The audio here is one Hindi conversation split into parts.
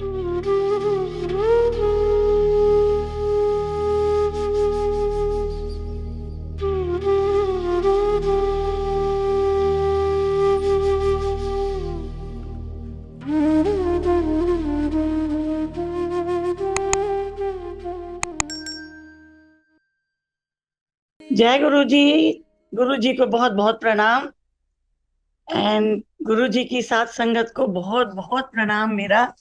जय गुरु जी। गुरु जी को बहुत बहुत प्रणाम। एंड गुरु जी की साथ संगत को बहुत बहुत प्रणाम मेरा।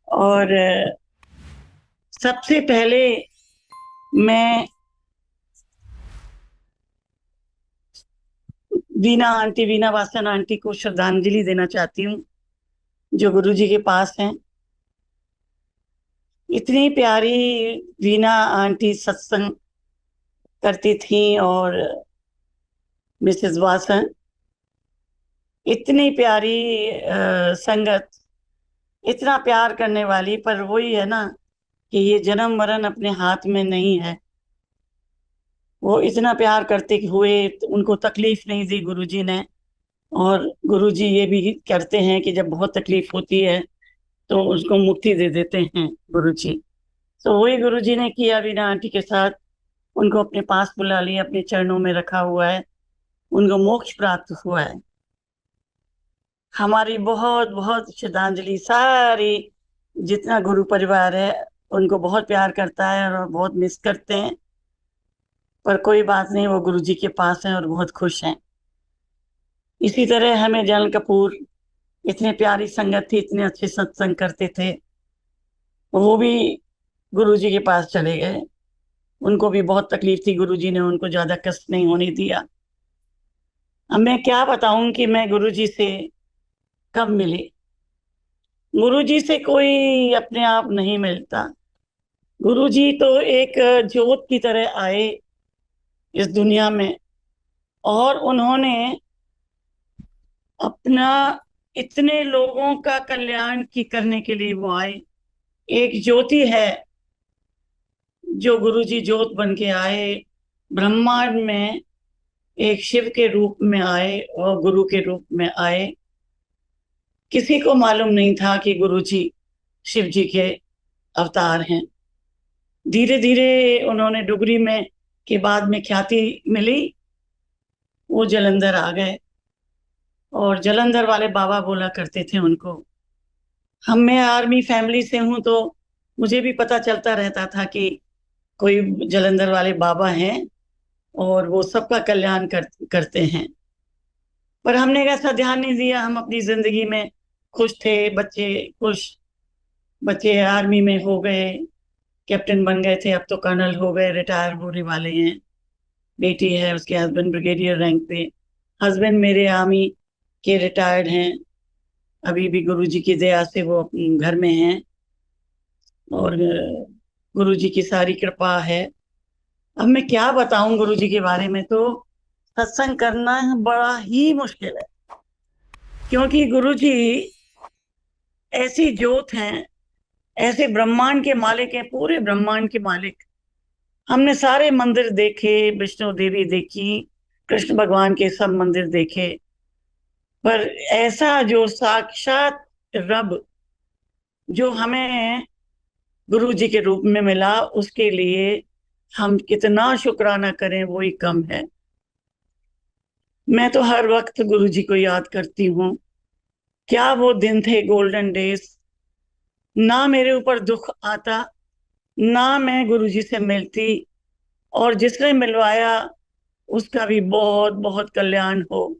और सबसे पहले मैं वीना वासन आंटी को श्रद्धांजलि देना चाहती हूँ, जो गुरु जी के पास हैं। इतनी प्यारी वीना आंटी सत्संग करती थी, और मिसेस वासन इतनी प्यारी संगत, इतना प्यार करने वाली। पर वही है ना कि ये जन्म मरण अपने हाथ में नहीं है। वो इतना प्यार करते हुए उनको तकलीफ नहीं दी गुरुजी ने। और गुरुजी ये भी करते हैं कि जब बहुत तकलीफ होती है तो उसको मुक्ति दे देते हैं गुरुजी। तो वही गुरुजी ने किया वीना आंटी के साथ। उनको अपने पास बुला लिया, अपने चरणों में रखा हुआ है, उनको मोक्ष प्राप्त हुआ है। हमारी बहुत बहुत श्रद्धांजलि। सारी जितना गुरु परिवार है उनको बहुत प्यार करता है और बहुत मिस करते हैं। पर कोई बात नहीं, वो गुरु जी के पास हैं और बहुत खुश हैं। इसी तरह हमें जैन कपूर, इतनी प्यारी संगत थी, इतने अच्छे सत्संग करते थे। वो भी गुरु जी के पास चले गए। उनको भी बहुत तकलीफ थी, गुरु जी ने उनको ज्यादा कष्ट नहीं होने दिया। अब मैं क्या बताऊं कि मैं गुरु जी से कब मिली। गुरु जी से कोई अपने आप नहीं मिलता। गुरु जी तो एक ज्योत की तरह आए इस दुनिया में, और उन्होंने अपना इतने लोगों का कल्याण की करने के लिए वो आए। एक ज्योति है जो गुरुजी ज्योत बन के आए, ब्रह्मांड में एक शिव के रूप में आए और गुरु के रूप में आए। किसी को मालूम नहीं था कि गुरुजी शिव जी के अवतार हैं। धीरे धीरे उन्होंने डुगरी में के बाद में ख्याति मिली, वो जलंधर आ गए। और जलंधर वाले बाबा बोला करते थे उनको। मैं आर्मी फैमिली से हूं, तो मुझे भी पता चलता रहता था कि कोई जलंधर वाले बाबा हैं और वो सबका कल्याण करते हैं। पर हमने ऐसा ध्यान नहीं दिया। हम अपनी जिंदगी में खुश थे, बच्चे खुश, बच्चे आर्मी में हो गए, कैप्टन बन गए थे, अब तो कर्नल हो गए, रिटायर होने वाले हैं। बेटी है, उसके हस्बैंड ब्रिगेडियर रैंक पे। हस्बैंड मेरे आर्मी के रिटायर्ड हैं। अभी भी गुरुजी की दया से वो अपने घर में हैं, और गुरुजी की सारी कृपा है। अब मैं क्या बताऊं गुरुजी के बारे में। तो सत्संग करना बड़ा ही मुश्किल है, क्योंकि गुरुजी ऐसी ज्योत हैं, ऐसे ब्रह्मांड के मालिक हैं, पूरे ब्रह्मांड के मालिक। हमने सारे मंदिर देखे, विष्णु देवी देखी, कृष्ण भगवान के सब मंदिर देखे, पर ऐसा जो साक्षात रब जो हमें गुरु जी के रूप में मिला, उसके लिए हम कितना शुक्राना करें वो ही कम है। मैं तो हर वक्त गुरु जी को याद करती हूँ। क्या वो दिन थे, गोल्डन डेज। ना मेरे ऊपर दुख आता, ना मैं गुरु जी से मिलती, और जिसने मिलवाया उसका भी बहुत बहुत कल्याण हो।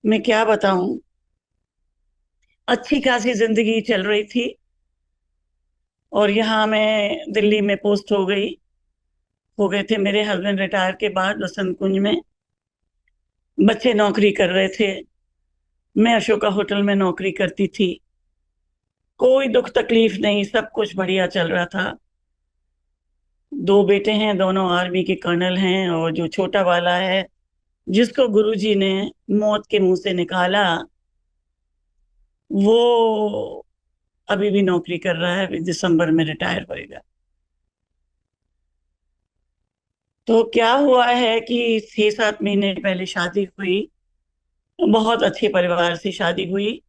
मैं क्या बताऊं। अच्छी खासी जिंदगी चल रही थी, और यहाँ मैं दिल्ली में पोस्ट हो गए थे मेरे हस्बैंड रिटायर के बाद बसंत कुंज में। बच्चे नौकरी कर रहे थे, मैं अशोका होटल में नौकरी करती थी। कोई दुख तकलीफ नहीं, सब कुछ बढ़िया चल रहा था। दो बेटे हैं, दोनों आर्मी के कर्नल हैं, और जो छोटा वाला है जिसको गुरुजी ने मौत के मुंह से निकाला, वो अभी भी नौकरी कर रहा है, दिसंबर में रिटायर होएगा। तो क्या हुआ है कि 6-7 महीने पहले शादी हुई। बहुत अच्छे परिवार से शादी हुई,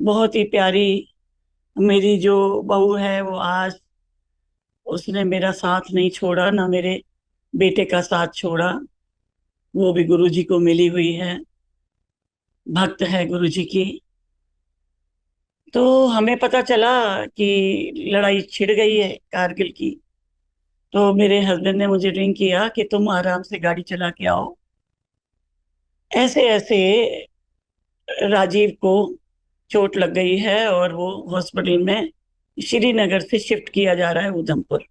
बहुत ही प्यारी मेरी जो बहू है वो आज, उसने मेरा साथ नहीं छोड़ा, ना मेरे बेटे का साथ छोड़ा। वो भी गुरु जी को मिली हुई है, भक्त है गुरु जी की। तो हमें पता चला कि लड़ाई छिड़ गई है कारगिल की। तो मेरे हस्बैंड ने मुझे रिंग किया कि तुम आराम से गाड़ी चला के आओ। ऐसे ऐसे राजीव को चोट लग गई है और वो हॉस्पिटल में श्रीनगर से शिफ्ट किया जा रहा है उधमपुर।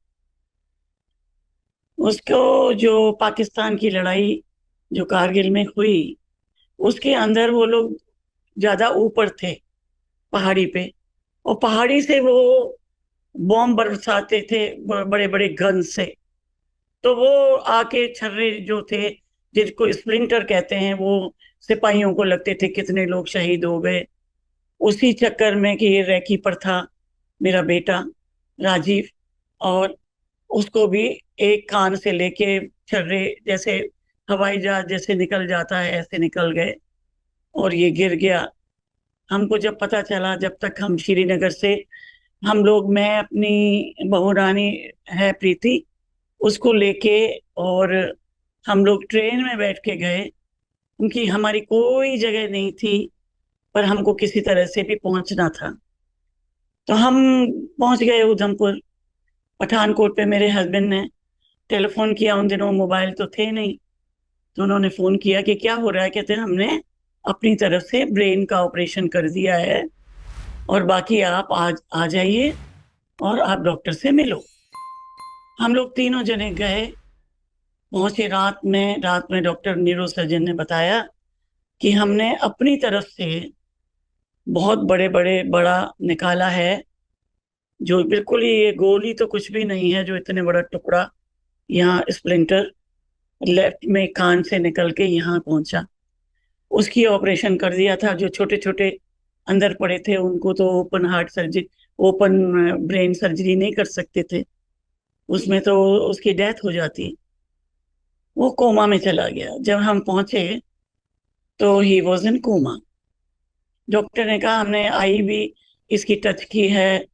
उसको जो पाकिस्तान की लड़ाई जो कारगिल में हुई, उसके अंदर वो लोग ज्यादा ऊपर थे, पहाड़ी पे। और पहाड़ी से वो बॉम्ब बरसाते थे, बड़े बड़े गन से। तो वो आके छर्रे जो थे, जिसको स्प्लिंटर कहते हैं, वो सिपाहियों को लगते थे। कितने लोग शहीद हो गए उसी चक्कर में कि ये रैकी पर था मेरा बेटा राजीव। और उसको भी एक कान से लेके छर्रे जैसे हवाई जहाज जैसे निकल जाता है ऐसे निकल गए, और ये गिर गया। हमको जब पता चला, जब तक हम श्रीनगर से, हम लोग, मैं अपनी बहू रानी है प्रीति, उसको लेके, और हम लोग ट्रेन में बैठ के गए, क्योंकि हमारी कोई जगह नहीं थी, पर हमको किसी तरह से भी पहुंचना था। तो हम पहुंच गए उधमपुर। पठानकोट पे मेरे हस्बैंड ने टेलीफोन किया, उन दिनों मोबाइल तो थे नहीं। तो उन्होंने फोन किया कि क्या हो रहा है। कहते हैं हमने अपनी तरफ से ब्रेन का ऑपरेशन कर दिया है, और बाकी आप आज आ जाइए और आप डॉक्टर से मिलो। हम लोग तीनों जने गए, पहुंचे रात में डॉक्टर न्यूरो सर्जन ने बताया कि हमने अपनी तरफ से बहुत बड़ा निकाला है, जो बिल्कुल ही, ये गोली तो कुछ भी नहीं है जो इतने बड़ा टुकड़ा यहाँ स्प्लिंटर लेफ्ट में कान से निकल के यहाँ पहुंचा। उसकी ऑपरेशन कर दिया था। जो छोटे छोटे अंदर पड़े थे उनको तो open heart surgery, open brain surgery नहीं कर सकते थे, उसमें तो उसकी डेथ हो जाती। वो कोमा में चला गया। जब हम पहुंचे तो he was in coma. Doctor ने कहा हमने आई भी इसकी टच की है,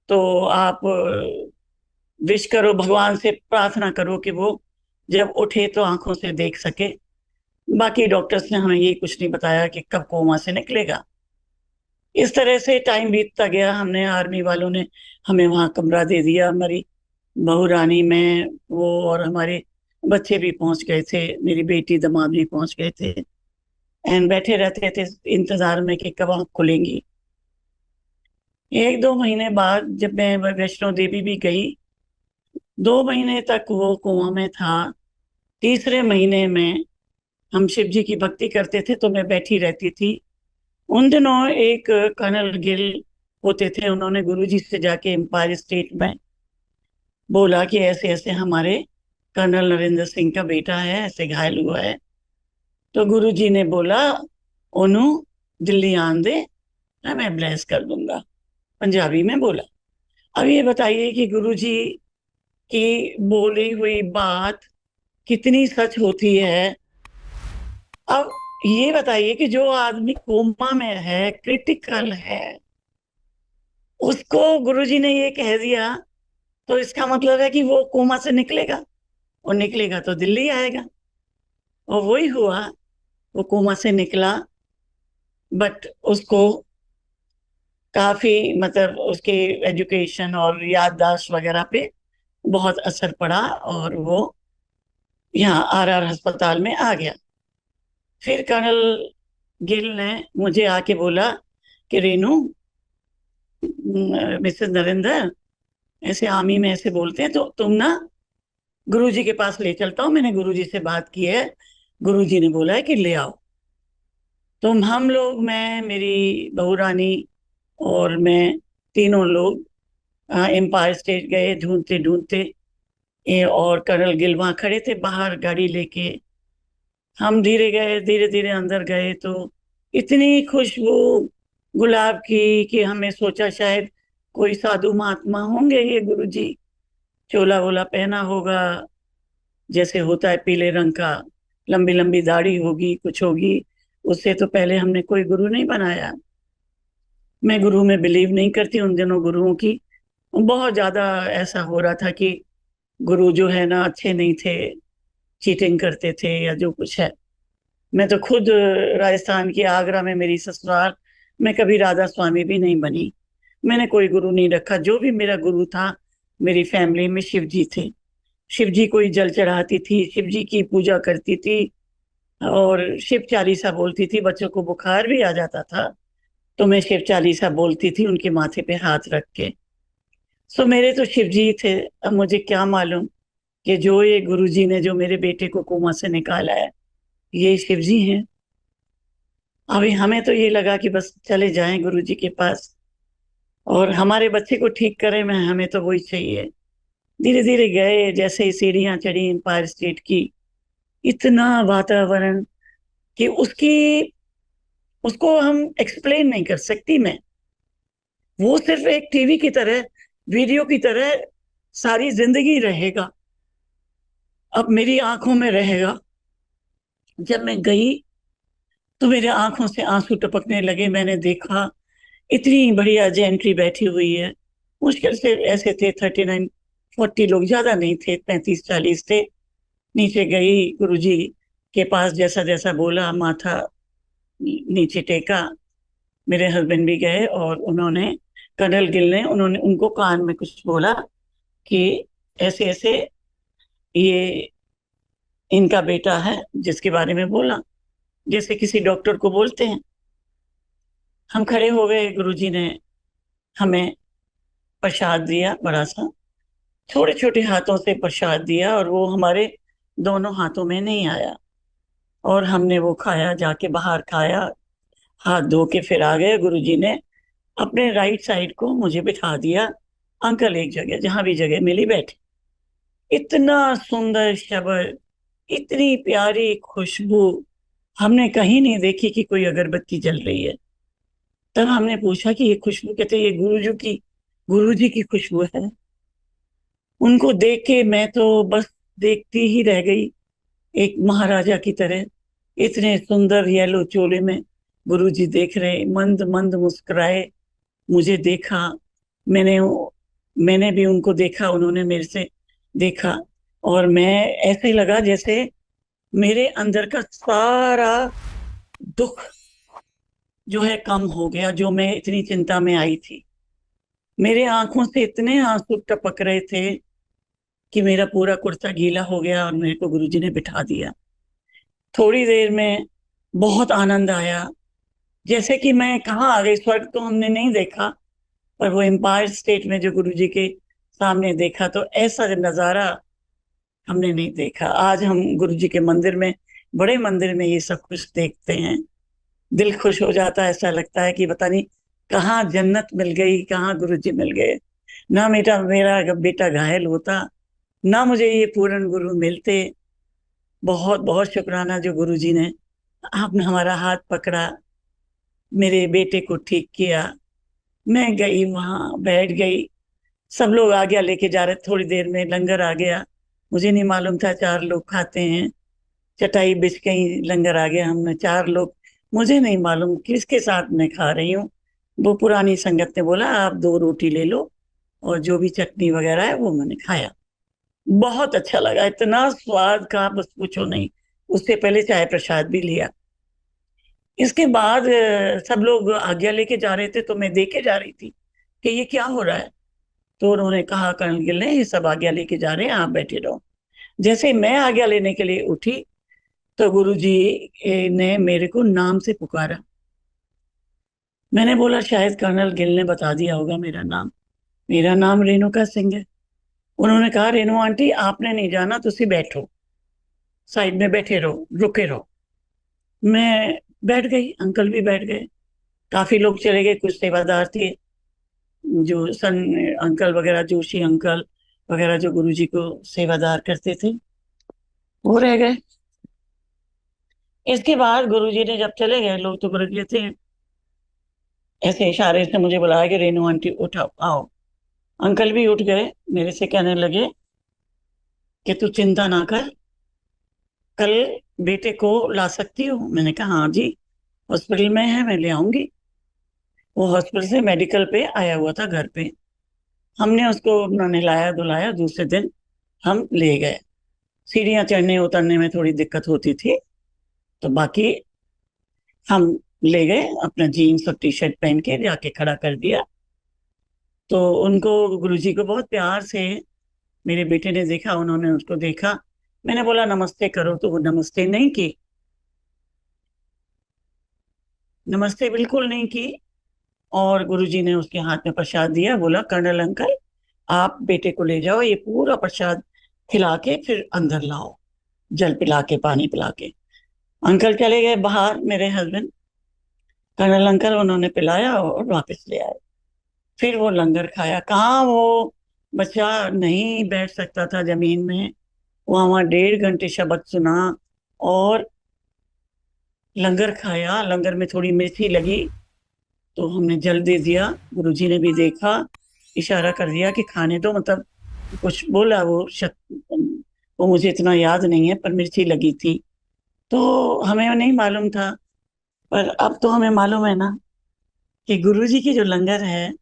तो आप विश करो, भगवान से प्रार्थना करो कि वो जब उठे तो आंखों से देख सके। बाकी डॉक्टर्स ने हमें ये कुछ नहीं बताया कि कब कोमा से निकलेगा। इस तरह से टाइम बीतता गया। हमने, आर्मी वालों ने हमें वहां कमरा दे दिया। हमारी बहू रानी, मैं, वो, और हमारे बच्चे भी पहुंच गए थे, मेरी बेटी दामाद भी पहुंच गए थे। एंड बैठे रहते थे इंतजार में कि कब आँख खुलेंगी। एक दो महीने बाद जब मैं वैष्णो देवी भी गई, 2 महीने तक वो कुआं में था। तीसरे महीने में हम शिव जी की भक्ति करते थे तो मैं बैठी रहती थी। उन दिनों एक कर्नल गिल होते थे, उन्होंने गुरुजी से जाके एम्पायर स्टेट में बोला कि ऐसे ऐसे हमारे कर्नल नरेंद्र सिंह का बेटा है, ऐसे घायल हुआ है। तो गुरुजी ने बोला, ओनू दिल्ली आन दे, मैं ब्लेस कर दूंगा, पंजाबी में बोला। अब ये बताइए कि गुरुजी की बोली हुई बात कितनी सच होती है। अब ये बताइए कि जो आदमी कोमा में है, क्रिटिकल है, उसको गुरुजी ने ये कह दिया, तो इसका मतलब है कि वो कोमा से निकलेगा, और निकलेगा तो दिल्ली आएगा। और वही हुआ, वो कोमा से निकला। बट उसको काफी, मतलब उसके एजुकेशन और याददाश्त वगैरह पे बहुत असर पड़ा, और वो यहाँ आरआर अस्पताल में आ गया। फिर कर्नल गिल ने मुझे आके बोला कि रेनू, मिसेस नरेंद्र, ऐसे आर्मी में ऐसे बोलते हैं, तो तुम ना गुरुजी के पास ले चलता हूँ, मैंने गुरुजी से बात की है, गुरुजी ने बोला है कि ले आओ। तुम, हम लोग, मैं, मेरी बहू रानी और मैं, तीनों लोग एम्पायर स्टेट गए ढूंढते ढूंढते। और कर्नल गिल वहां खड़े थे बाहर गाड़ी लेके। हम धीरे धीरे अंदर गए तो इतनी खुशबू गुलाब की कि हमें सोचा शायद कोई साधु महात्मा होंगे ये गुरुजी। चोला वोला पहना होगा जैसे होता है पीले रंग का, लंबी लंबी दाढ़ी होगी, कुछ होगी। उससे तो पहले हमने कोई गुरु नहीं बनाया। मैं गुरु में बिलीव नहीं करती उन दिनों। गुरुओं की बहुत ज्यादा ऐसा हो रहा था कि गुरु जो है ना अच्छे नहीं थे, चीटिंग करते थे या जो कुछ है। मैं तो खुद राजस्थान की आगरा में मेरी ससुराल, मैं कभी राधा स्वामी भी नहीं बनी। मैंने कोई गुरु नहीं रखा। जो भी मेरा गुरु था मेरी फैमिली में शिव जी थे। शिव जी को ही जल चढ़ाती थी, शिव जी की पूजा करती थी और शिव चालीसा बोलती थी। बच्चों को बुखार भी आ जाता था तो मैं शिव चालीसा बोलती थी उनके माथे पे हाथ रख के। सो मेरे तो शिव जी थे। अब मुझे क्या मालूम कि जो ये गुरु जी ने जो मेरे बेटे को कोमा से निकाला है ये शिव जी हैं। अभी हमें तो ये लगा कि बस चले जाएं गुरु जी के पास और हमारे बच्चे को ठीक करें। मैं हमें तो वही चाहिए। धीरे धीरे गए, जैसे ही सीढ़ियां चढ़ी एम्पायर स्टेट की, इतना वातावरण कि उसकी उसको हम एक्सप्लेन नहीं कर सकती मैं। वो सिर्फ एक टीवी की तरह, वीडियो की तरह सारी जिंदगी रहेगा, अब मेरी आंखों में रहेगा। जब मैं गई तो मेरे आंखों से आंसू टपकने लगे। मैंने देखा इतनी बढ़िया जेंट्री बैठी हुई है। मुश्किल से ऐसे थे 39-40 लोग, ज्यादा नहीं थे, 35-40 थे। नीचे गई गुरुजी के पास, जैसा जैसा बोला माथा नीचे टेका। मेरे हस्बैंड भी गए और उन्होंने, कर्नल गिल ने, उन्होंने उनको कान में कुछ बोला कि ऐसे ऐसे ये इनका बेटा है, जिसके बारे में बोला जैसे किसी डॉक्टर को बोलते हैं। हम खड़े हो गए। गुरुजी ने हमें प्रसाद दिया, बड़ा सा, छोटे छोटे हाथों से प्रसाद दिया और वो हमारे दोनों हाथों में नहीं आया। और हमने वो खाया, जाके बाहर खाया, हाथ धो के फिर आ गए। गुरुजी ने अपने राइट साइड को मुझे बिठा दिया। अंकल एक जगह, जहां भी जगह मिली बैठे। इतना सुंदर शब्द, इतनी प्यारी खुशबू हमने कहीं नहीं देखी कि कोई अगरबत्ती जल रही है। तब हमने पूछा कि ये खुशबू, कहते ये गुरुजी की खुशबू है। उनको देख के मैं तो बस देखती ही रह गई, एक महाराजा की तरह। इतने सुंदर येलो चोले में गुरुजी देख रहे, मंद मंद मुस्कुराए। मुझे देखा, मैंने मैंने भी उनको देखा, उन्होंने मेरे से देखा। और मैं, ऐसे लगा जैसे मेरे अंदर का सारा दुख जो है कम हो गया, जो मैं इतनी चिंता में आई थी। मेरे आंखों से इतने आंसू टपक रहे थे कि मेरा पूरा कुर्ता गीला हो गया और मेरे को गुरुजी ने बिठा दिया। थोड़ी देर में बहुत आनंद आया, जैसे कि मैं कहाँ आ गई। स्वर्ग तो हमने नहीं देखा, पर वो एम्पायर स्टेट में जो गुरुजी के सामने देखा, तो ऐसा नजारा हमने नहीं देखा। आज हम गुरुजी के मंदिर में, बड़े मंदिर में ये सब कुछ देखते हैं, दिल खुश हो जाता है। ऐसा लगता है कि पता नहीं कहाँ जन्नत मिल गई, कहाँ गुरुजी मिल गए। ना मेरा बेटा घायल होता, ना मुझे ये पूर्ण गुरु मिलते। बहुत बहुत शुक्राना जो गुरुजी ने आपने हमारा हाथ पकड़ा, मेरे बेटे को ठीक किया। मैं गई वहां, बैठ गई। सब लोग आज्ञा लेके जा रहे। थोड़ी देर में लंगर आ गया। मुझे नहीं मालूम था 4 लोग खाते हैं। चटाई बिछ गई, लंगर आ गया, हमने 4 लोग। मुझे नहीं मालूम किसके साथ मैं खा रही हूँ। वो पुरानी संगत ने बोला आप 2 रोटी ले लो, और जो भी चटनी वगैरह है वो मैंने खाया। बहुत अच्छा लगा, इतना स्वाद का बस पूछो नहीं। उससे पहले चाय प्रसाद भी लिया। इसके बाद सब लोग आज्ञा लेके जा रहे थे तो मैं देखे जा रही थी कि ये क्या हो रहा है। तो उन्होंने कहा, कर्नल गिल ने, ये सब आज्ञा लेके जा रहे हैं, आप बैठे रहो। जैसे मैं आज्ञा लेने के लिए उठी तो गुरुजी ने मेरे को नाम से पुकारा। मैंने बोला शायद कर्नल गिल ने बता दिया होगा मेरा नाम। मेरा नाम रेणुका सिंह है। उन्होंने कहा, रेणु आंटी आपने नहीं जाना, तुसी बैठो, साइड में बैठे रहो, रुके रहो। मैं बैठ गई, अंकल भी बैठ गए। काफी लोग चले गए, कुछ सेवादार थे, जो सन अंकल वगैरह, जोशी अंकल वगैरह, जो गुरुजी को सेवादार करते थे, वो रह गए। इसके बाद गुरुजी ने जब चले गए, लोग तो बरक लेते हैं, ऐसे इशारे से मुझे बुलाया कि रेणु आंटी उठाओ, आओ। अंकल भी उठ गए, मेरे से कहने लगे कि तू चिंता ना कर, कल बेटे को ला सकती हो। मैंने कहा हाँ जी, हॉस्पिटल में है, मैं ले आऊंगी। वो हॉस्पिटल से मेडिकल पे आया हुआ था घर पे। हमने उसको अपना नहलाया धुलाया, दूसरे दिन हम ले गए। सीढ़ियाँ चढ़ने उतरने में थोड़ी दिक्कत होती थी, तो बाकी हम ले गए, अपना जीन्स और टी शर्ट पहन के जाके खड़ा कर दिया। तो उनको, गुरुजी को बहुत प्यार से मेरे बेटे ने देखा, उन्होंने उसको देखा। मैंने बोला नमस्ते करो, तो वो नमस्ते नहीं की, नमस्ते बिल्कुल नहीं की। और गुरुजी ने उसके हाथ में प्रसाद दिया, बोला कर्नल अंकल आप बेटे को ले जाओ, ये पूरा प्रसाद खिला के फिर अंदर लाओ, जल पिला के पानी पिला के। अंकल चले गए बाहर, मेरे हस्बैंड, कर्नल अंकल उन्होंने पिलाया और वापस ले आए। फिर वो लंगर खाया। कहाँ वो बच्चा नहीं बैठ सकता था जमीन में, वहां 1.5 घंटे शब्द सुना और लंगर खाया। लंगर में थोड़ी मिर्ची लगी तो हमने जल दे दिया। गुरुजी ने भी देखा, इशारा कर दिया कि खाने दो, मतलब कुछ बोला वो मुझे इतना याद नहीं है, पर मिर्ची लगी थी। तो हमें नहीं मालूम था, पर अब तो हमें मालूम है ना कि गुरुजी की जो लंगर है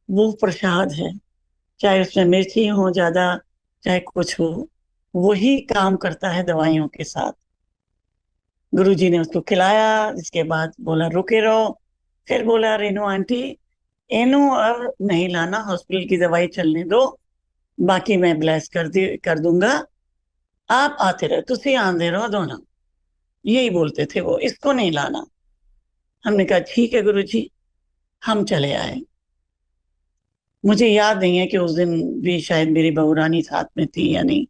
वो प्रसाद है। चाहे उसमें मिर्ची हो ज्यादा, चाहे कुछ हो, वही काम करता है दवाइयों के साथ। गुरुजी ने उसको खिलाया, इसके बाद बोला रुके रहो। फिर बोला रेनू आंटी, एनू अब नहीं लाना, हॉस्पिटल की दवाई चलने दो, बाकी मैं ब्लेस कर दूंगा, आप आते रहो, तुसी आंदे रहो दोनों, यही बोलते थे वो, इसको नहीं लाना। हमने कहा ठीक है गुरुजी। हम चले आए। मुझे याद नहीं है कि उस दिन भी शायद मेरी बहू रानी साथ में थी या नहीं,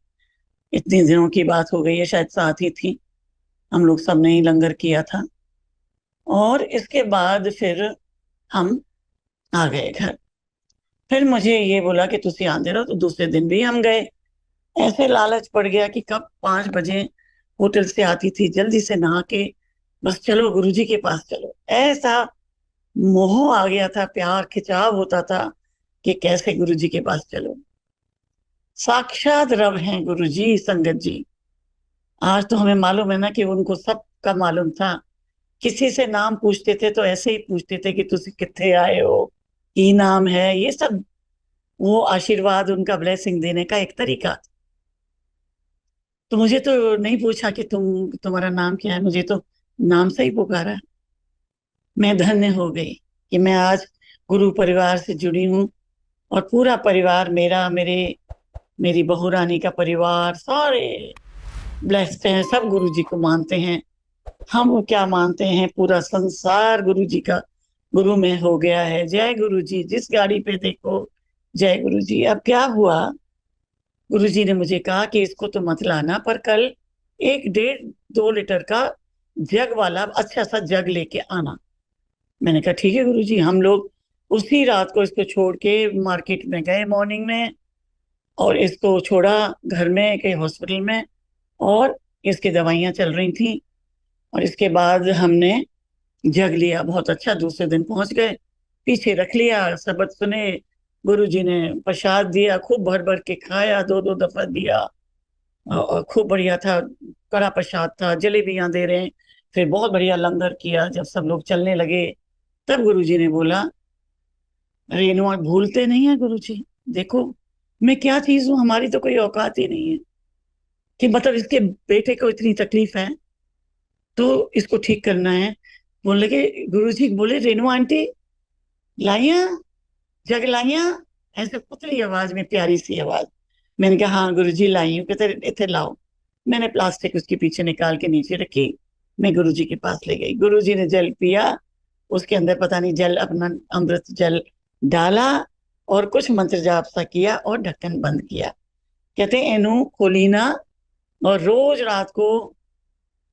इतने दिनों की बात हो गई है, शायद साथ ही थी। हम लोग सब ने ही लंगर किया था। और इसके बाद फिर हम आ गए घर। फिर मुझे ये बोला कि तुसी आंदे रहो, तो दूसरे दिन भी हम गए। ऐसे लालच पड़ गया कि कब 5 बजे होटल से आती थी, जल्दी से नहा के बस चलो गुरुजी के पास चलो। ऐसा मोह आ गया था, प्यार खिंचाव होता था कि कैसे गुरुजी के पास चलो। साक्षात रब हैं गुरुजी, संगत जी। आज तो हमें मालूम है ना कि उनको सब का मालूम था। किसी से नाम पूछते थे तो ऐसे ही पूछते थे कि तुसी कित्थे आए हो, की नाम है, ये सब वो आशीर्वाद, उनका ब्लेसिंग देने का एक तरीका। तो मुझे तो नहीं पूछा कि तुम्हारा नाम क्या है, मुझे तो नाम से ही पुकारा। मैं धन्य हो गई कि मैं आज गुरु परिवार से जुड़ी हूँ। और पूरा परिवार मेरा, मेरी बहू रानी का परिवार, सारे ब्लेस्ड हैं, सब गुरु जी को मानते हैं। हम क्या मानते हैं, पूरा संसार गुरु जी का गुरु में हो गया है। जय गुरु जी, जिस गाड़ी पे देखो जय गुरु जी। अब क्या हुआ, गुरु जी ने मुझे कहा कि इसको तो मत लाना, पर कल 1.5-2 लीटर का जग वाला अच्छा सा जग लेके आना। मैंने कहा ठीक है गुरु जी। हम लोग उसी रात को इसको छोड़ के मार्केट में गए मॉर्निंग में, और इसको छोड़ा घर में के हॉस्पिटल में, और इसकी दवाइयाँ चल रही थी। और इसके बाद हमने जग लिया, बहुत अच्छा। दूसरे दिन पहुंच गए, पीछे रख लिया, सबक सुने, गुरु जी ने प्रसाद दिया, खूब भर भर के खाया, 2-2 दफा दिया। और खूब बढ़िया था, कड़ा प्रसाद था, जलेबियां दे रहे हैं। फिर बहुत बढ़िया लंगर किया। जब सब लोग चलने लगे तब गुरु जी ने बोला, रेणु आप भूलते नहीं है गुरु जी, देखो मैं क्या चीज हूँ, हमारी तो कोई औकात ही नहीं है कि मतलब इसके बेटे को इतनी तकलीफ है तो इसको ठीक करना है। बोलने लगे गुरु जी, बोले रेणु आंटी लाइया, जग लाइया, ऐसे पुतली आवाज में, प्यारी सी आवाज। मैंने कहा हाँ गुरु जी लाई हूँ। कहते इथे लाओ। मैंने प्लास्टिक उसके पीछे निकाल के नीचे रखी, मैं गुरु जी के पास ले गई। गुरु जी ने जल पिया, उसके अंदर पता नहीं जल, अपना अमृत जल डाला और कुछ मंत्र जाप सा किया और ढक्कन बंद किया। कहते एनू खोली ना, और रोज रात को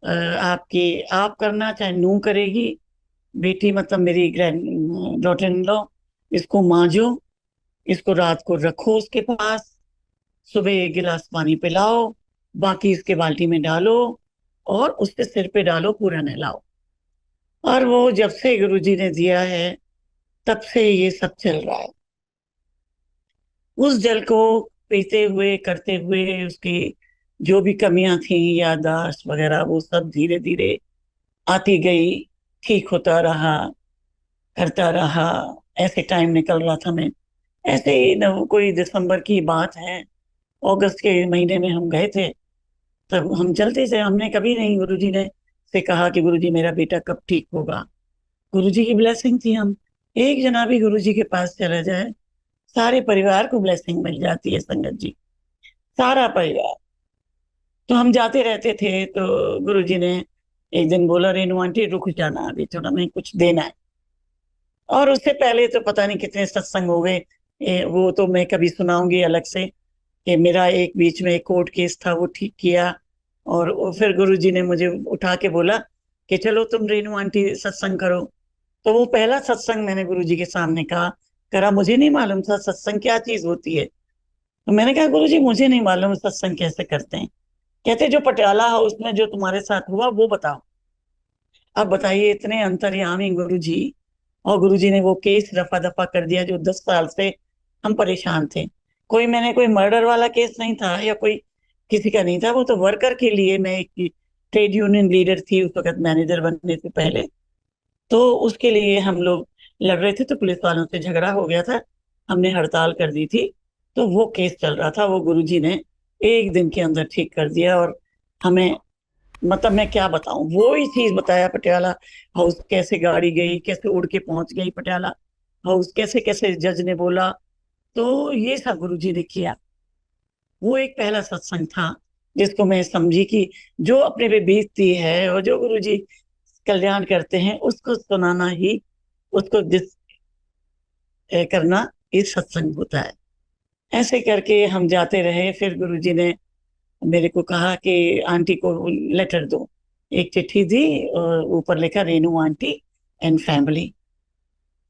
आपकी आप करना, चाहे नू करेगी बेटी, मतलब मेरी ग्रैंड डॉटर इन लॉ, इसको मांजो, इसको रात को रखो उसके पास, सुबह 1 गिलास पानी पिलाओ, बाकी इसके बाल्टी में डालो और उसके सिर पे डालो, पूरा नहलाओ। और वो जब से गुरुजी ने दिया है तब से ये सब चल रहा है। उस जल को पीते हुए करते हुए उसकी जो भी कमियां थी, याददाश्त वगैरह, वो सब धीरे धीरे आती गई, ठीक होता रहा। करता रहा। ऐसे टाइम निकल रहा था। मैं ऐसे ही न, कोई दिसंबर की बात है, अगस्त के महीने में हम गए थे। तब हम चलते थे, हमने कभी नहीं गुरुजी ने से कहा कि गुरुजी मेरा बेटा कब ठीक होगा। गुरुजी की ब्लेसिंग थी। हम एक जना भी गुरुजी के पास चला जाए, सारे परिवार को ब्लेसिंग मिल जाती है संगत जी, सारा परिवार। तो हम जाते रहते थे। तो गुरुजी ने एक दिन बोला, रेनू आंटी रुक जाना, अभी थोड़ा मैं कुछ देना है। और उससे पहले तो पता नहीं कितने सत्संग हो गए। वो तो मैं कभी सुनाऊंगी अलग से, कि मेरा एक बीच में एक कोर्ट केस था, वो ठीक किया। और वो फिर गुरुजी ने मुझे उठा के बोला कि चलो तुम रेनू आंटी सत्संग करो। तो वो पहला सत्संग मैंने गुरुजी के सामने कहा, करा। मुझे नहीं मालूम था सत्संग क्या चीज होती है। तो मैंने कहा, गुरुजी मुझे नहीं मालूम सत्संग कैसे करते हैं। कहते, जो पटियाला हाउस में जो तुम्हारे साथ हुआ वो बताओ। अब बताइए, इतने अंतर्यामी गुरुजी। और गुरुजी ने वो केस रफा दफा कर दिया जो 10 साल से हम परेशान थे। कोई मर्डर वाला केस नहीं था, या कोई किसी का नहीं था। वो तो वर्कर के लिए, मैं एक ट्रेड यूनियन लीडर थी उस वक्त, मैनेजर बनने से पहले। तो उसके लिए हम लोग लड़ रहे थे, तो पुलिस वालों से झगड़ा हो गया था, हमने हड़ताल कर दी थी। तो वो केस चल रहा था, वो गुरुजी ने एक दिन के अंदर ठीक कर दिया। और हमें, मतलब मैं क्या बताऊं, वो ही चीज बताया, पटियाला हाउस कैसे गाड़ी गई, कैसे उड़ के पहुंच गई पटियाला हाउस, कैसे कैसे जज ने बोला। तो ये सब गुरुजी ने किया। वो एक पहला सत्संग था जिसको मैं समझी कि जो अपने पे बीतती है और जो गुरुजी कल्याण करते हैं उसको सुनाना ही, उसको करना, ये सत्संग होता है। ऐसे करके हम जाते रहे। फिर गुरुजी ने मेरे को कहा कि आंटी को लेटर दो। एक चिट्ठी दी और ऊपर लिखा, रेनू आंटी एंड फैमिली।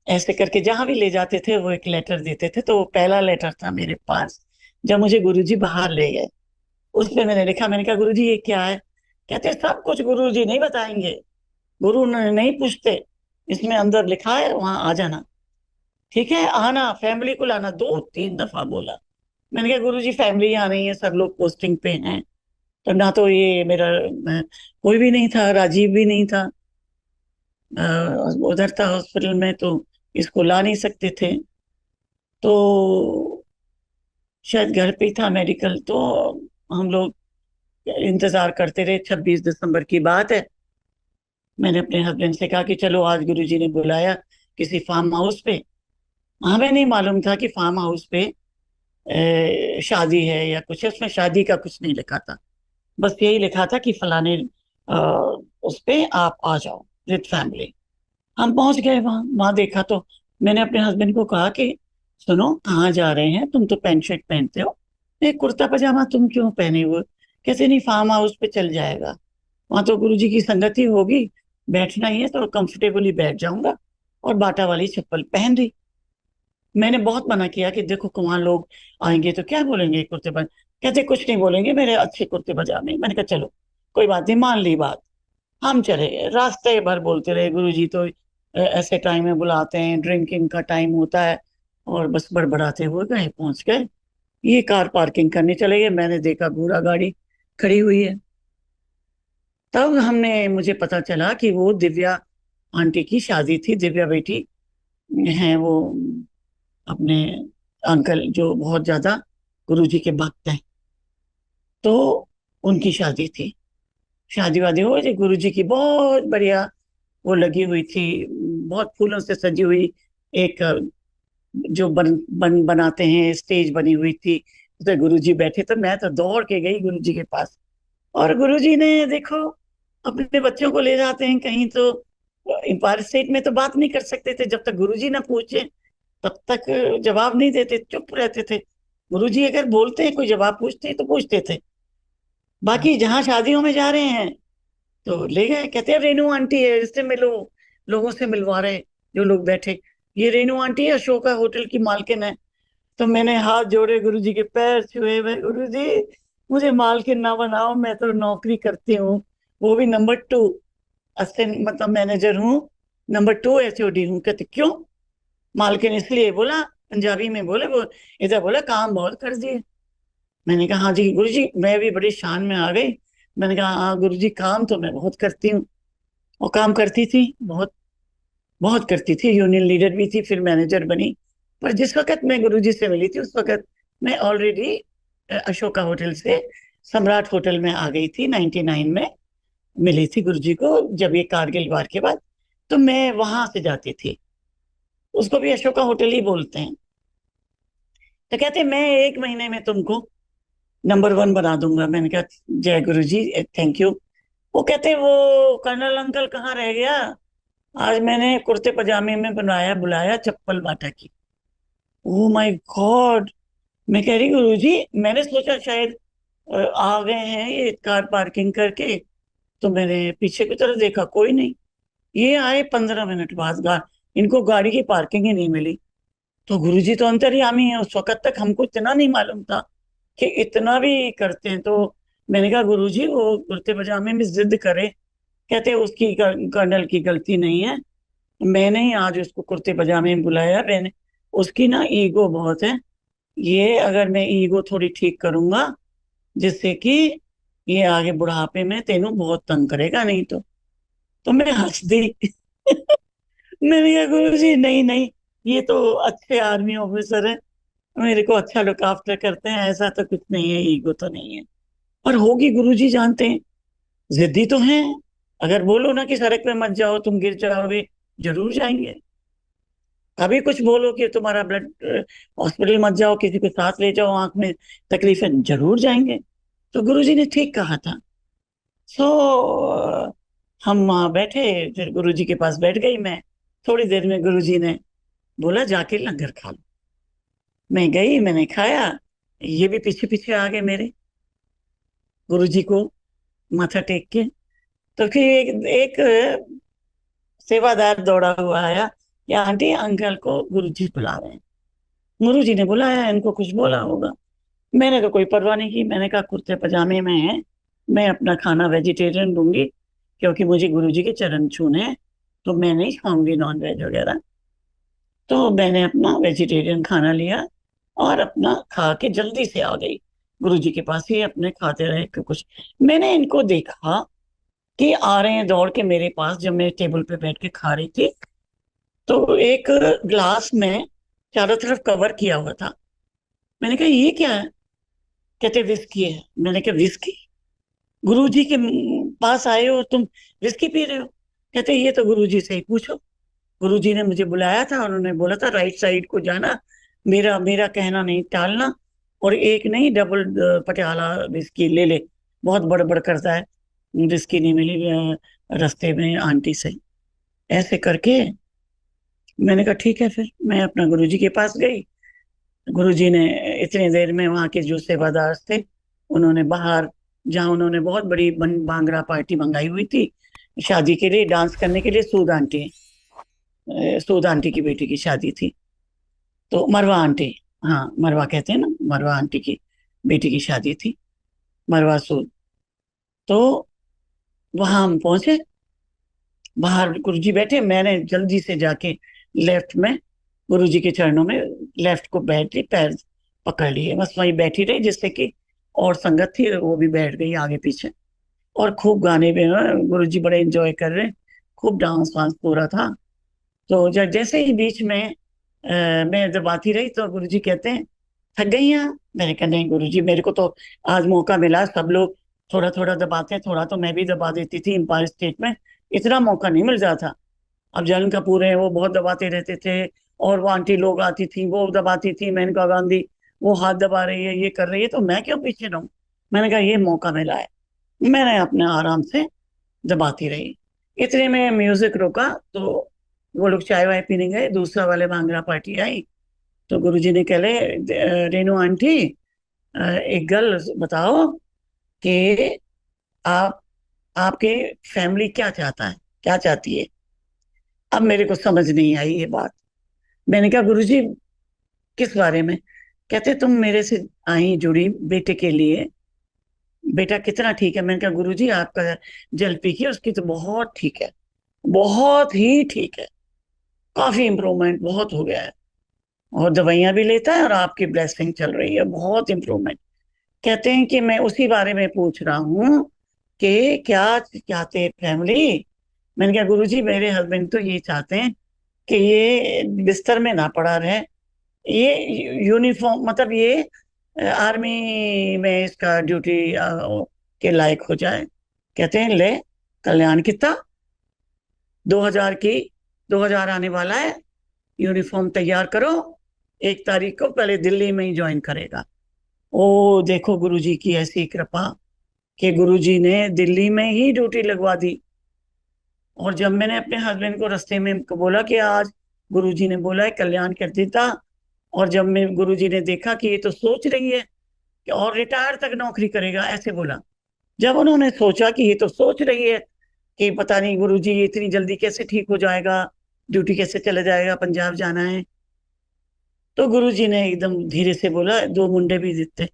ऐसे करके जहां भी ले जाते थे वो एक लेटर देते थे। तो वो पहला लेटर था मेरे पास जब मुझे गुरुजी बाहर ले गए। उसमें मैंने लिखा, मैंने कहा, गुरुजी ये क्या है। कहते, सब कुछ गुरुजी नहीं बताएंगे, गुरु नहीं पूछते, इसमें अंदर लिखा है, वहां आ जाना। ठीक है, आना, फैमिली को लाना। 2-3 दफा बोला। मैंने कहा, गुरुजी फैमिली यहाँ नहीं है, सब लोग पोस्टिंग पे हैं। तो ना तो ये मेरा कोई भी नहीं था, राजीव भी नहीं था, अ, उधर था हॉस्पिटल में, तो इसको ला नहीं सकते थे। तो शायद घर पे ही था मेडिकल। तो हम लोग इंतजार करते रहे। 26 दिसंबर की बात है। मैंने अपने हस्बैंड से कहा कि चलो, आज गुरुजी ने बुलाया किसी फार्म हाउस पे। हमें नहीं मालूम था कि फार्म हाउस पे शादी है या कुछ है। उसमें शादी का कुछ नहीं लिखा था, बस यही लिखा था कि फलाने अ, उस पे आप आ जाओ विद फैमिली। हम पहुंच गए वहां। वहां देखा तो मैंने अपने हस्बैंड को कहा कि सुनो, कहाँ जा रहे हैं, तुम तो पैंट शर्ट पहनते हो, एक कुर्ता पजामा तुम क्यों पहने हुए। कैसे नहीं, फार्म हाउस पे चल जाएगा, वहां तो गुरुजी की संगति होगी, बैठना ही है तो कंफर्टेबली बैठ जाऊंगा। और बाटा वाली चप्पल पहन ली। मैंने बहुत मना किया कि देखो, कुमार लोग आएंगे तो क्या बोलेंगे कुर्ते पर। कहते, कुछ नहीं बोलेंगे, मेरे अच्छे कुर्ते पजामे। मैंने कहा चलो, कोई बात नहीं, मान ली बात। हम चले गए, रास्ते भर बोलते रहे, गुरुजी तो ऐसे टाइम में बुलाते हैं, ड्रिंकिंग का टाइम होता है। और बस बड़बड़ाते हुए गए, पहुंच गए। ये कार पार्किंग करने चले गए। मैंने देखा घोड़ा गाड़ी खड़ी हुई है। तब हमने मुझे पता चला कि वो दिव्या आंटी की शादी थी। दिव्या बेटी हैं वो, अपने अंकल जो बहुत ज्यादा गुरुजी के भक्त हैं। तो उनकी शादी थी। शादी वादी हो गई, गुरुजी की बहुत बढ़िया वो लगी हुई थी, बहुत फूलों से सजी हुई एक जो बनाते हैं, स्टेज बनी हुई थी। उसे गुरुजी बैठे। तो मैं तो दौड़ के गई गुरुजी के पास। और गुरुजी ने देखो, अपने बच्चों को ले जाते हैं कहीं तो एम्पायर स्टेट में तो बात नहीं कर सकते थे जब तक गुरुजी ना पूछे, तब तक जवाब नहीं देते, चुप रहते थे। गुरुजी अगर बोलते हैं, कोई जवाब पूछते हैं तो पूछते थे। बाकी जहाँ शादियों में जा रहे हैं तो ले गए। कहते हैं, रेनू आंटी है, इससे मिलो। लोगों से मिलवा रहे, जो लोग बैठे, ये रेनू आंटी है, अशोका होटल की मालकिन है। तो मैंने हाथ जोड़े, गुरुजी के पैर छुए, मैं, गुरुजी मुझे मालकिन ना बनाओ, मैं तो नौकरी करती हूँ, वो भी नंबर 2 असिस्टेंट, मतलब मैनेजर हूँ, नंबर 2 एचओडी हूँ। कहते, क्यों। मालकिन इसलिए बोला, पंजाबी में बोले वो, इधर बोला काम बहुत कर दिए। मैंने कहा, हाँ जी गुरुजी। मैं भी बड़ी शान में आ गई। मैंने कहा, हाँ गुरुजी, काम तो मैं बहुत करती हूँ। और काम करती थी बहुत। बहुत करती थी, यूनियन लीडर भी थी, फिर मैनेजर बनी। पर जिस वक्त मैं गुरुजी से मिली थी उस वक्त मैं ऑलरेडी अशोका होटल से सम्राट होटल में आ गई थी। 99 में मिली थी गुरुजी को, जब ये कारगिल वार के बाद। तो मैं वहां से जाती थी, उसको भी अशोका होटल ही बोलते हैं। तो कहते मैं 1 महीने में तुमको नंबर 1 बना दूंगा। मैंने कहा जय गुरु जी, थैंक यू। वो कहते वो कर्नल अंकल कहाँ रह गया, आज मैंने कुर्ते पजामे में बनाया बुलाया चप्पल बाटा की। Oh my God. मैं कह रही गुरु जी, मैंने सोचा शायद आ गए हैं ये कार पार्किंग करके। तो मैंने पीछे की तरफ देखा, कोई नहीं। ये आए 15 मिनट बाद, इनको गाड़ी की पार्किंग ही नहीं मिली। तो गुरुजी तो अंतर्यामी है, उस वक्त तक हमको इतना नहीं मालूम था कि इतना भी करते हैं। तो मैंने कहा गुरुजी वो कुर्ते पजामे में जिद करे, कहते उसकी कर्नल की गलती नहीं है, मैंने ही आज उसको कुर्ते पजामे में बुलाया। मैंने उसकी ना ईगो बहुत है, ये अगर मैं ईगो थोड़ी ठीक करूंगा जिससे कि ये आगे बुढ़ापे में तेनू बहुत तंग करेगा, नहीं तो मैं हंस दी। मैंने कहा गुरुजी नहीं नहीं, ये तो अच्छे आर्मी ऑफिसर है, मेरे को अच्छा लुक आफ्टर करते हैं, ऐसा तो कुछ नहीं है, ईगो तो नहीं है। पर होगी, गुरुजी जानते हैं, जिद्दी तो हैं। अगर बोलो ना कि सड़क पे मत जाओ तुम गिर जाओगे, जरूर जाएंगे। कभी कुछ बोलो कि तुम्हारा ब्लड हॉस्पिटल मत जाओ, किसी को साथ ले जाओ, आंख में तकलीफ है, जरूर जाएंगे। तो गुरुजी ने ठीक कहा था। सो हम वहां बैठे, फिर गुरुजी के पास बैठ गई मैं। थोड़ी देर में गुरुजी ने बोला जाके लंगर खा लो। मैं गई, मैंने खाया। ये भी पीछे पीछे आ गए मेरे, गुरुजी को माथा टेक के। तो फिर एक सेवादार दौड़ा हुआ आया कि आंटी अंकल को गुरुजी बुला रहे हैं। गुरुजी ने बुलाया, इनको कुछ बोला होगा। मैंने तो कोई परवाह नहीं की, मैंने कहा कुर्ते पजामे में है, मैं अपना खाना वेजिटेरियन दूंगी, क्योंकि मुझे गुरुजी के चरण छूने हैं, तो मैं नहीं खाऊंगी नॉन वेज वगैरह। तो मैंने अपना वेजिटेरियन खाना लिया और अपना खा के जल्दी से आ गई गुरुजी के पास ही, अपने खाते रहे कि कुछ। मैंने इनको देखा कि आ रहे हैं दौड़ के मेरे पास, जब मैं टेबल पे बैठ के खा रही थी। तो एक ग्लास में चारों तरफ कवर किया हुआ था। मैंने कहा ये क्या है, कहते विस्की है। मैंने कहा विस्की, गुरुजी के पास आए हो तुम विस्की पी रहे हो। कहते ये तो गुरुजी से ही पूछो, गुरुजी ने मुझे बुलाया था, उन्होंने बोला था राइट साइड को जाना, मेरा मेरा कहना नहीं टालना, और एक नहीं डबल पटियाला विस्की ले ले, बहुत बड़बड़ करता है, विस्की नहीं मिली रास्ते में आंटी से। ऐसे करके मैंने कहा ठीक है, फिर मैं अपना गुरुजी के पास गई। गुरुजी ने इतनी देर में वहाँ के जो सेवादार थे, उन्होंने बाहर, जहाँ उन्होंने बहुत बड़ी भांगड़ा पार्टी मंगाई हुई थी शादी के लिए, डांस करने के लिए, सूद आंटी की बेटी की शादी थी। तो मरवा आंटी, हाँ मरवा कहते हैं ना, मरवा आंटी की बेटी की शादी थी, मरवा सूद। तो वहां हम पहुंचे, बाहर गुरुजी बैठे, मैंने जल्दी से जाके लेफ्ट में गुरुजी के चरणों में लेफ्ट को बैठी, पैर पकड़ लिए, बस वहीं बैठी रही, जिससे कि और संगत थी वो भी बैठ गई आगे पीछे। और खूब गाने में गुरुजी बड़े एंजॉय कर रहे, खूब डांस वांस पूरा था। तो जब जैसे ही बीच में मैं दबाती रही तो गुरुजी कहते हैं थक गई हैं। मैंने कहा नहीं गुरुजी, मेरे को तो आज मौका मिला, सब लोग थोड़ा थोड़ा दबाते हैं, थोड़ा तो मैं भी दबा देती थी एम्पायर स्टेट में, इतना मौका नहीं मिल जाता। अब जलन कपूर है वो बहुत दबाते रहते थे, और वो आंटी लोग आती थी वो दबाती थी, मेनका गांधी वो हाथ दबा रही है, ये कर रही है, तो मैं क्यों पीछे रहूं। मैंने कहा ये मौका मिला है, मैंने अपने आराम से दबाती रही। इतने में म्यूजिक रुका, तो वो लोग चाय वाय पीने गए, दूसरा वाले भांगड़ा पार्टी आई। तो गुरुजी ने कहले रेनू आंटी, एक गल बताओ कि आप आपके फैमिली क्या चाहता है, क्या चाहती है। अब मेरे को समझ नहीं आई ये बात। मैंने कहा गुरुजी किस बारे में। कहते तुम मेरे से आई जुड़ी बेटे के लिए, बेटा कितना ठीक है। मैंने कहा गुरुजी आपका जल पी की उसकी तो बहुत ठीक है, बहुत ही ठीक है, काफी इम्प्रूवमेंट बहुत हो गया है, और दवाइयां भी लेता है, और आपकी ब्लेसिंग चल रही है, बहुत इम्प्रूवमेंट। कहते हैं कि मैं उसी बारे में पूछ रहा हूँ कि क्या चाहते फैमिली। मैंने कहा गुरुजी मेरे हस्बैंड तो ये चाहते हैं कि ये बिस्तर में ना पड़ा रहे, ये यूनिफॉर्म मतलब ये आर्मी में इसका ड्यूटी के लायक हो जाए। कहते हैं ले कल्याण कितना 2000 की 2000 आने वाला है, यूनिफॉर्म तैयार करो, 1 तारीख को पहले दिल्ली में ही ज्वाइन करेगा। ओ देखो गुरुजी की ऐसी कृपा कि गुरुजी ने दिल्ली में ही ड्यूटी लगवा दी। और जब मैंने अपने हस्बैंड को रास्ते में बोला कि आज गुरुजी ने बोला है कल्याण कर देता, और जब मैं गुरुजी ने देखा कि ये तो सोच रही है कि और रिटायर तक नौकरी करेगा, ऐसे बोला। जब उन्होंने सोचा कि ये तो सोच रही है कि पता नहीं गुरुजी इतनी जल्दी कैसे ठीक हो जाएगा, ड्यूटी कैसे चला जाएगा, पंजाब जाना है, तो गुरुजी ने एकदम धीरे से बोला 2 मुंडे भी देते।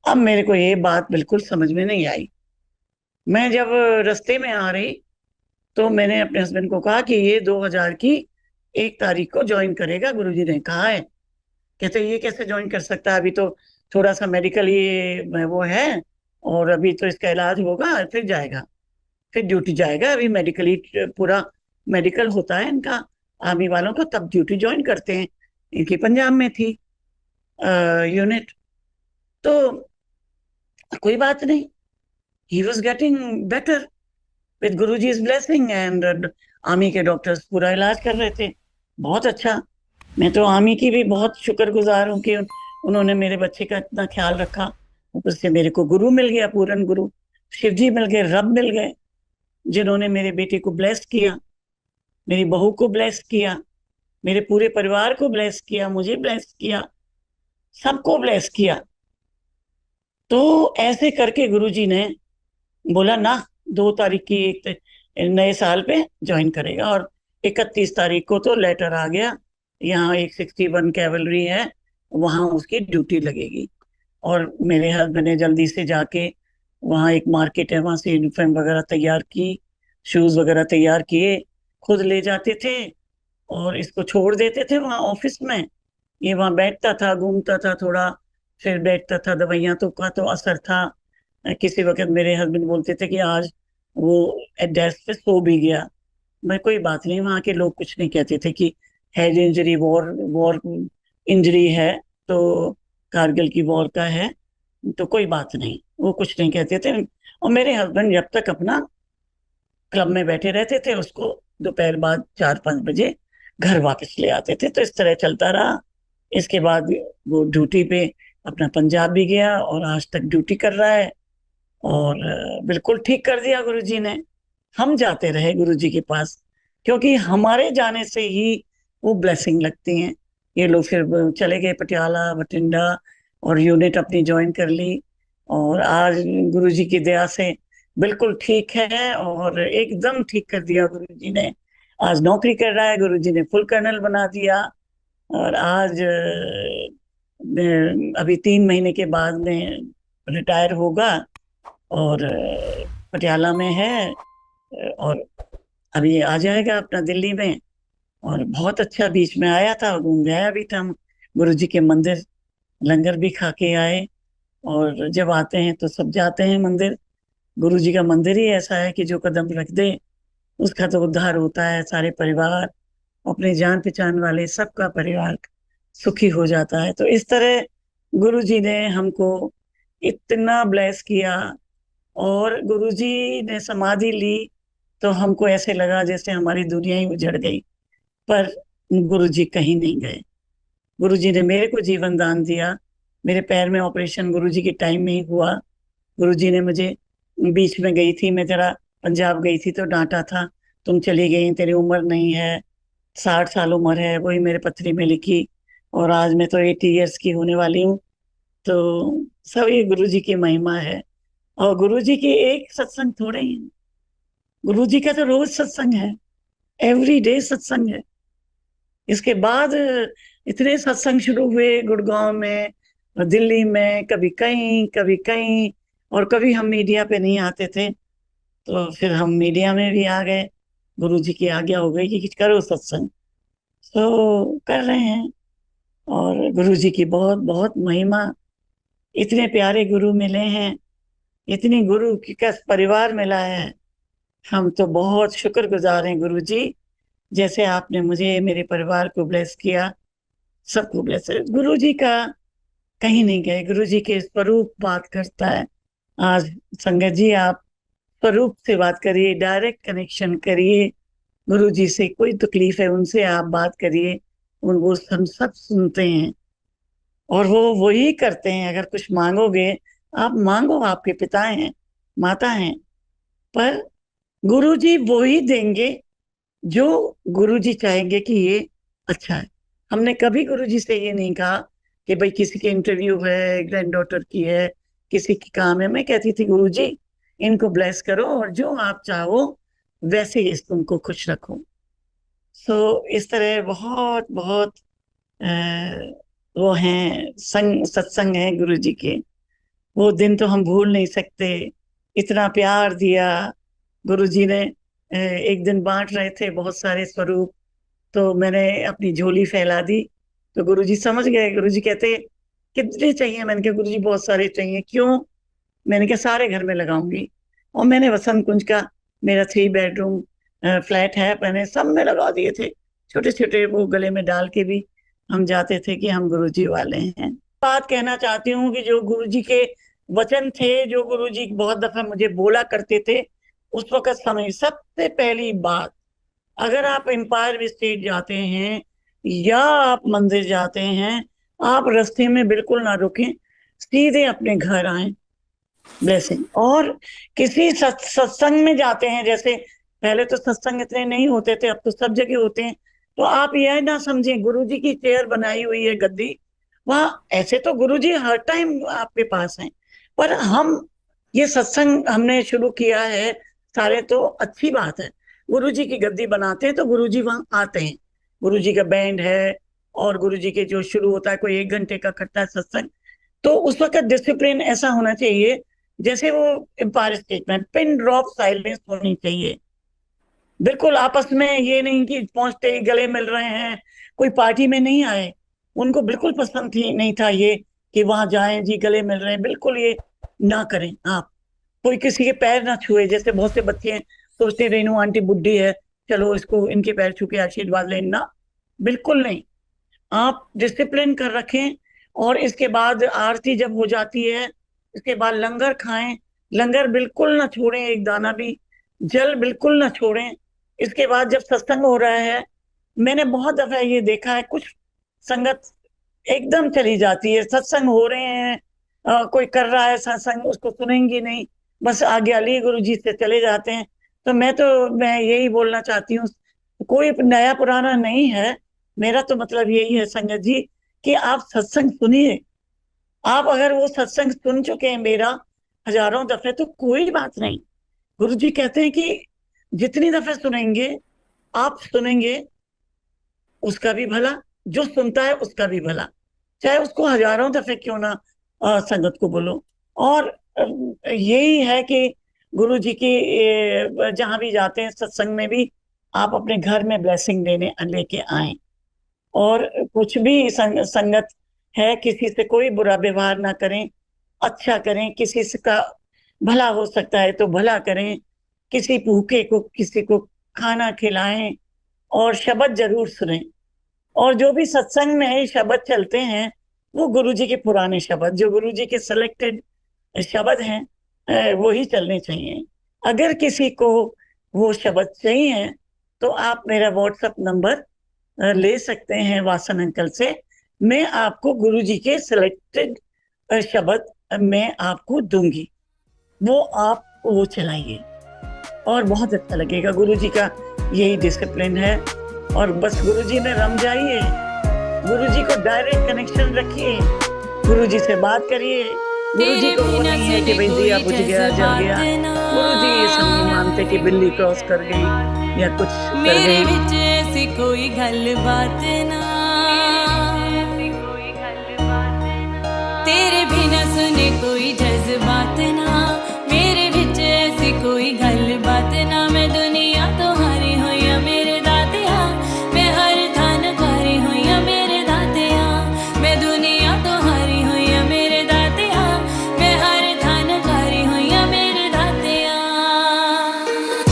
अब मेरे को ये बात बिल्कुल समझ में नहीं आई। मैं जब रास्ते में आ रही तो मैंने अपने हस्बैंड को कहा कि ये 2000 की 1 तारीख को ज्वाइन करेगा, गुरुजी ने कहा है। कहते ये कैसे ज्वाइन कर सकता है, अभी तो थोड़ा सा मेडिकल ये वो है, और अभी तो इसका इलाज होगा फिर जाएगा, फिर ड्यूटी जाएगा। अभी मेडिकली पूरा मेडिकल होता है इनका आर्मी वालों का, तब ड्यूटी ज्वाइन करते हैं। इनकी पंजाब में थी यूनिट। तो कोई बात नहीं, he was getting better with Guruji's blessing, and army के डॉक्टर्स पूरा इलाज कर रहे थे। बहुत अच्छा। मैं तो आर्मी की भी बहुत शुक्रगुजार हूँ कि उन्होंने मेरे बच्चे का इतना ख्याल रखा। ऊपर से मेरे को गुरु मिल गया, पूरन गुरु शिव जी मिल गए, रब मिल गए, जिन्होंने मेरे बेटे को ब्लेस किया, मेरी बहू को ब्लेस किया, मेरे पूरे परिवार को ब्लेस किया, मुझे ब्लेस किया, सबको ब्लेस किया। तो ऐसे करके गुरुजी ने बोला ना 2 तारीख की एक नए साल पे ज्वाइन करेगा। और 31 तारीख को तो लेटर आ गया, यहाँ एक 61 कैवलरी है, वहां उसकी ड्यूटी लगेगी। और मेरे हस्बैंड ने जल्दी से जाके, वहाँ एक मार्केट है, वहां से यूनिफॉर्म वगैरह तैयार की, शूज वगैरह तैयार किए, खुद ले जाते थे और इसको छोड़ देते थे वहाँ ऑफिस में। ये वहाँ बैठता था, घूमता था थोड़ा, फिर बैठता था। दवाइयाँ तो का तो असर था। किसी वक्त मेरे हस्बैंड बोलते थे कि आज वो डेस्क पे सो भी गया। मैं कोई बात नहीं, वहाँ के लोग कुछ नहीं कहते थे कि head injury, war war injury है, तो कारगिल की वॉर का है, तो कोई बात नहीं, वो कुछ नहीं कहते थे। और मेरे हस्बैंड जब तक अपना क्लब में बैठे रहते थे, उसको दोपहर बाद 4-5 बजे घर वापस ले आते थे। तो इस तरह चलता रहा। इसके बाद वो ड्यूटी पे अपना पंजाब भी गया और आज तक ड्यूटी कर रहा है। और बिल्कुल ठीक कर दिया गुरुजी ने। हम जाते रहे गुरुजी के पास, क्योंकि हमारे जाने से ही वो ब्लेसिंग लगती हैं। ये लोग फिर चले गए पटियाला, बठिंडा, और यूनिट अपनी ज्वाइन कर ली। और आज गुरुजी की दया से बिल्कुल ठीक है, और एकदम ठीक कर दिया गुरुजी ने। आज नौकरी कर रहा है, गुरुजी ने फुल कर्नल बना दिया। और आज अभी 3 महीने के बाद में रिटायर होगा, और पटियाला में है, और अभी आ जाएगा अपना दिल्ली में। और बहुत अच्छा, बीच में आया था, घूम गया भी था हम गुरु जी के मंदिर, लंगर भी खा के आए। और जब आते हैं तो सब जाते हैं मंदिर। गुरु जी का मंदिर ही ऐसा है कि जो कदम रख दे उसका तो उद्धार होता है। सारे परिवार, अपने जान पहचान वाले सबका परिवार सुखी हो जाता है। तो इस तरह गुरु जी ने हमको इतना ब्लेस किया। और गुरुजी ने समाधि ली तो हमको ऐसे लगा जैसे हमारी दुनिया ही उजड़ गई। पर गुरुजी कहीं नहीं गए। गुरुजी ने मेरे को जीवन दान दिया। मेरे पैर में ऑपरेशन गुरुजी के टाइम में ही हुआ। गुरुजी ने मुझे, बीच में गई थी मैं जरा पंजाब गई थी तो डांटा था, तुम चली गई, तेरी उम्र नहीं है, 60 साल उम्र है, वही मेरे पत्री में लिखी। और आज मैं तो 80 ईयर्स की होने वाली हूँ। तो सब ये गुरुजी की महिमा है। और गुरुजी की एक सत्संग थोड़े ही है, गुरुजी का तो रोज सत्संग है, एवरी डे सत्संग है। इसके बाद इतने सत्संग शुरू हुए गुड़गांव में और दिल्ली में, कभी कहीं कभी कहीं। और कभी हम मीडिया पे नहीं आते थे, तो फिर हम मीडिया में भी आ गए। गुरुजी की आज्ञा हो गई कि करो सत्संग, तो कर रहे हैं। और गुरुजी की बहुत बहुत महिमा। इतने प्यारे गुरु मिले हैं, इतनी गुरु की का परिवार मिला है। हम तो बहुत शुक्रगुजार हैं गुरु जी जैसे आपने मुझे, मेरे परिवार को ब्लेस किया, सबको ब्लेस है। गुरु जी का कहीं नहीं गए, गुरु जी के स्वरूप बात करता है। आज संगत जी, आप स्वरूप से बात करिए, डायरेक्ट कनेक्शन करिए गुरु जी से। कोई तकलीफ है उनसे आप बात करिए, वो हम सब सुनते हैं और वो वही करते हैं। अगर कुछ मांगोगे, आप मांगो, आपके पिता हैं, माता हैं, पर गुरु जी वो ही देंगे जो गुरु जी चाहेंगे कि ये अच्छा है। हमने कभी गुरु जी से ये नहीं कहा कि भाई किसी की इंटरव्यू है, ग्रैंड डॉटर की है, किसी की काम है। मैं कहती थी गुरु जी इनको ब्लेस करो और जो आप चाहो वैसे ही तुमको खुश रखो। सो इस तरह बहुत बहुत अ, वो हैं सत्संग है गुरु जी के। वो दिन तो हम भूल नहीं सकते। इतना प्यार दिया गुरु जी ने। एक दिन बांट रहे थे बहुत सारे स्वरूप, तो मैंने अपनी झोली फैला दी, तो गुरुजी समझ गए। गुरुजी कहते कितने चाहिए? मैंने कहा गुरुजी बहुत सारे चाहिए। क्यों? मैंने कहा सारे घर में लगाऊंगी। और मैंने वसंत कुंज का, मेरा 3 बेडरूम फ्लैट है, मैंने सब में लगा दिए थे। छोटे छोटे वो गले में डाल के भी हम जाते थे कि हम गुरुजी वाले हैं। बात कहना चाहती हूँ कि जो गुरुजी के वचन थे, जो गुरुजी बहुत दफा मुझे बोला करते थे उस वक्त समय, सबसे पहली बात, अगर आप एम्पायर स्टेट जाते हैं या आप मंदिर जाते हैं, आप रास्ते में बिल्कुल ना रुकें, सीधे अपने घर आए। ब्लेसिंग। और किसी सत्संग में जाते हैं, जैसे पहले तो सत्संग इतने नहीं होते थे, अब तो सब जगह होते हैं, तो आप यह ना समझें गुरुजी की चेयर बनाई हुई है, गद्दी, वहां ऐसे तो गुरुजी हर टाइम आपके पास हैं, पर हम ये सत्संग हमने शुरू किया है सारे, तो अच्छी बात है। गुरुजी की गद्दी बनाते हैं तो गुरुजी वहां आते हैं। गुरुजी का बैंड है और गुरुजी के जो शुरू होता है, कोई 1 घंटे का करता है सत्संग, तो उस वक्त डिसिप्लिन ऐसा होना चाहिए जैसे वो एम्पायर स्टेट में पिन ड्रॉप साइलेंस होनी चाहिए। बिल्कुल आपस में ये नहीं कि पहुंचते ही गले मिल रहे हैं। कोई पार्टी में नहीं आए, उनको बिल्कुल पसंद थी नहीं था ये कि वहां जाएं जी गले मिल रहे हैं, बिल्कुल ये ना करें आप। कोई किसी के पैर ना छुए, जैसे बहुत से बच्चे हैं सोचते रेनू आंटी बुढ़ी है, चलो इसको इनके पैर छू के आशीर्वाद लेना, बिल्कुल नहीं। आप डिसिप्लिन कर रखें। और इसके बाद आरती जब हो जाती है, इसके बाद लंगर खाएं, लंगर बिल्कुल ना छोड़ें, एक दाना भी, जल बिल्कुल ना छोड़ें। इसके बाद जब सत्संग हो रहा है, मैंने बहुत दफा ये देखा है, कुछ संगत एकदम चली जाती है, सत्संग हो रहे हैं, कोई कर रहा है सत्संग, उसको सुनेंगी नहीं, बस आगे अली गुरु जी से चले जाते हैं। तो मैं यही बोलना चाहती हूँ, कोई नया पुराना नहीं है, मेरा तो मतलब यही है संगत जी कि आप सत्संग सुनिए। आप अगर वो सत्संग सुन चुके हैं मेरा हजारों दफे तो कोई बात नहीं। गुरु जी कहते हैं कि जितनी दफे सुनेंगे, आप सुनेंगे, उसका भी भला, जो सुनता है उसका भी भला, चाहे उसको हजारों दफे क्यों ना संगत को बोलो। और यही है कि गुरु जी की जहां भी जाते हैं सत्संग में भी, आप अपने घर में ब्लेसिंग देने लेके आए। और कुछ भी संगत है, किसी से कोई बुरा व्यवहार ना करें, अच्छा करें, किसी से का भला हो सकता है तो भला करें, किसी भूखे को किसी को खाना खिलाएं, और शब्द जरूर सुनें। और जो भी सत्संग में शब्द चलते हैं वो गुरुजी के पुराने शब्द, जो गुरुजी के सिलेक्टेड शब्द हैं, वो ही चलने चाहिए। अगर किसी को वो शब्द चाहिए तो आप मेरा व्हाट्सएप नंबर ले सकते हैं वासन अंकल से। मैं आपको गुरुजी के सिलेक्टेड शब्द मैं आपको दूंगी, वो आप वो चलाइए और बहुत अच्छा लगेगा। गुरुजी का यही डिसिप्लिन है। और बस गुरुजी में रम जाइए, गुरुजी को डायरेक्ट कनेक्शन रखिए, गुरुजी से बात करिए। गुरुजी को वो नहीं है कि भाई दिया बुझ गया जल गया। गुरुजी ये सब नहीं मानते कि बिल्ली क्रॉस कर गई या कुछ कर गई। मेरे विच ऐसी कोई गल बात ना।